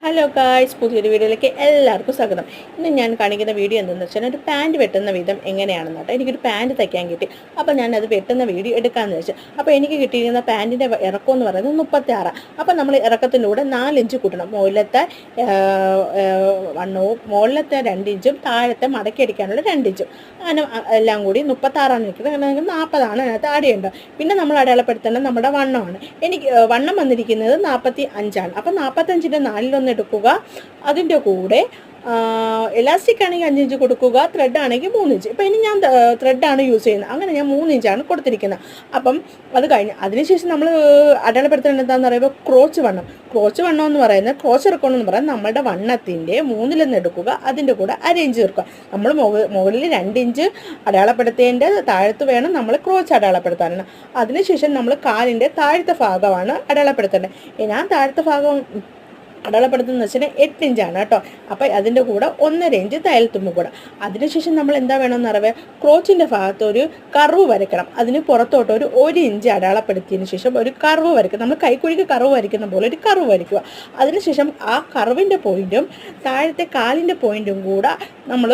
Hello guys, പുതിയൊരു വീഡിയോയിലേക്ക് എല്ലാവർക്കും സ്വാഗതം. ഇന്ന് ഞാൻ കാണിക്കുന്ന വീഡിയോ എന്താണെന്ന് വെച്ചാൽ ഒരു പാൻറ്റ് വെട്ടുന്ന വിധം എങ്ങനെയാണെന്ന് കേട്ടോ. എനിക്കൊരു പാൻറ്റ് തയ്ക്കാൻ കിട്ടി. അപ്പോൾ ഞാനത് വെട്ടുന്ന വീഡിയോ എടുക്കാമെന്ന് വെച്ചു. അപ്പോൾ എനിക്ക് കിട്ടിയിരിക്കുന്ന പാൻറ്റിൻ്റെ ഇറക്കം എന്ന് പറയുന്നത് 36. അപ്പോൾ നമ്മൾ ഇറക്കത്തിലൂടെ 4 ഇഞ്ച് കൂട്ടണം. മുകളിലത്തെ വണ്ണവും മുകളിലത്തെ 2 ഇഞ്ചും താഴത്തെ മടക്കി അടിക്കാനുള്ള 2 ഇഞ്ചും അങ്ങനെ എല്ലാം കൂടി 36 നിൽക്കുന്നത്. 40 അതിനകത്ത് ആഡ് ചെയ്യേണ്ടത്. പിന്നെ നമ്മൾ അടയാളപ്പെടുത്തേണ്ടത് നമ്മുടെ വണ്ണമാണ്. എനിക്ക് വണ്ണം വന്നിരിക്കുന്നത് 45. അപ്പോൾ 45ൻ്റെ 4 എടുക്കുക. അതിൻ്റെ കൂടെ എലാസ്റ്റിക് ആണെങ്കിൽ 5 ഇഞ്ച് കൊടുക്കുക, ത്രെഡ് ആണെങ്കിൽ 3 ഇഞ്ച്. ഇപ്പം ഇനി ഞാൻ ത്രെഡാണ് യൂസ് ചെയ്യുന്നത്, അങ്ങനെ ഞാൻ 3 ഇഞ്ചാണ് കൊടുത്തിരിക്കുന്നത്. അപ്പം അത് കഴിഞ്ഞ് അതിനുശേഷം നമ്മൾ അടയാളപ്പെടുത്തേണ്ടത് എന്താണെന്ന് പറയുമ്പോൾ ക്രോച്ച് വണ്ണം എന്ന് പറയുന്നത്, ക്രോച്ച് ഇറക്കണം എന്ന് പറയുന്നത് നമ്മളുടെ വണ്ണത്തിൻ്റെ 3 എടുക്കുക. അതിൻ്റെ കൂടെ 1/2 ഇഞ്ച് ചേർക്കുക. നമ്മൾ മുകളിൽ 2 ഇഞ്ച് അടയാളപ്പെടുത്തേണ്ട താഴത്ത് വേണം നമ്മൾ ക്രോച്ച് അടയാളപ്പെടുത്താനാണ്. അതിനുശേഷം നമ്മൾ കാലിൻ്റെ താഴത്തെ ഭാഗമാണ് അടയാളപ്പെടുത്തേണ്ടത്. ഞാൻ താഴത്തെ ഭാഗം അടയാളപ്പെടുത്തുന്നത് വെച്ചാൽ 8 ഇഞ്ചാണ് കേട്ടോ. അപ്പോൾ അതിൻ്റെ കൂടെ 1.5 ഇഞ്ച് തയ്യൽത്തുമ്പ് കൂടെ. അതിനുശേഷം നമ്മൾ എന്താ വേണമെന്ന് അറിയാം, ക്രോച്ചിൻ്റെ ഭാഗത്ത് ഒരു കർവ് വരയ്ക്കണം. അതിന് പുറത്തോട്ട് ഒരു 1 ഇഞ്ച് അടയാളപ്പെടുത്തിയതിന് ശേഷം ഒരു കർവ് വരയ്ക്കുക. നമ്മൾ കൈക്കുഴിക്ക് കർവ് വരയ്ക്കുന്ന പോലെ ഒരു കർവ് വരയ്ക്കുക. അതിനുശേഷം ആ കർവിൻ്റെ പോയിൻറ്റും താഴത്തെ കാലിൻ്റെ പോയിൻറ്റും കൂടെ നമ്മൾ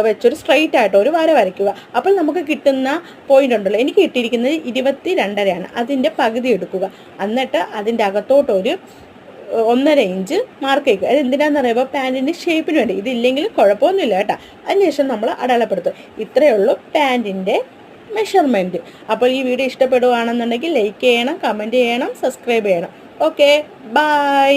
വെച്ചൊരു സ്ട്രൈറ്റ് ആയിട്ട് ഒരു വര വരയ്ക്കുക. അപ്പോൾ നമുക്ക് കിട്ടുന്ന പോയിൻ്റ് ഉണ്ടല്ലോ, എനിക്ക് കിട്ടിയിരിക്കുന്നത് 22.5 അതിൻ്റെ പകുതി എടുക്കുക. എന്നിട്ട് അതിൻ്റെ അകത്തോട്ടൊരു 1.5 ഇഞ്ച് മാർക്ക് ചെയ്യുക. അത് എന്തിനാന്ന് പറയുമ്പോൾ പാൻറ്റിൻ്റെ ഷേപ്പിന് വേണ്ടി. ഇതില്ലെങ്കിൽ കുഴപ്പമൊന്നുമില്ല കേട്ടോ. അതിനുശേഷം നമ്മൾ അടയാളപ്പെടുത്തും. ഇത്രയേ ഉള്ളൂ പാൻറ്റിൻ്റെ മെഷർമെൻറ്റ്. അപ്പോൾ ഈ വീഡിയോ ഇഷ്ടപ്പെടുകയാണെന്നുണ്ടെങ്കിൽ ലൈക്ക് ചെയ്യണം, കമൻറ്റ് ചെയ്യണം, സബ്സ്ക്രൈബ് ചെയ്യണം. Okay, by.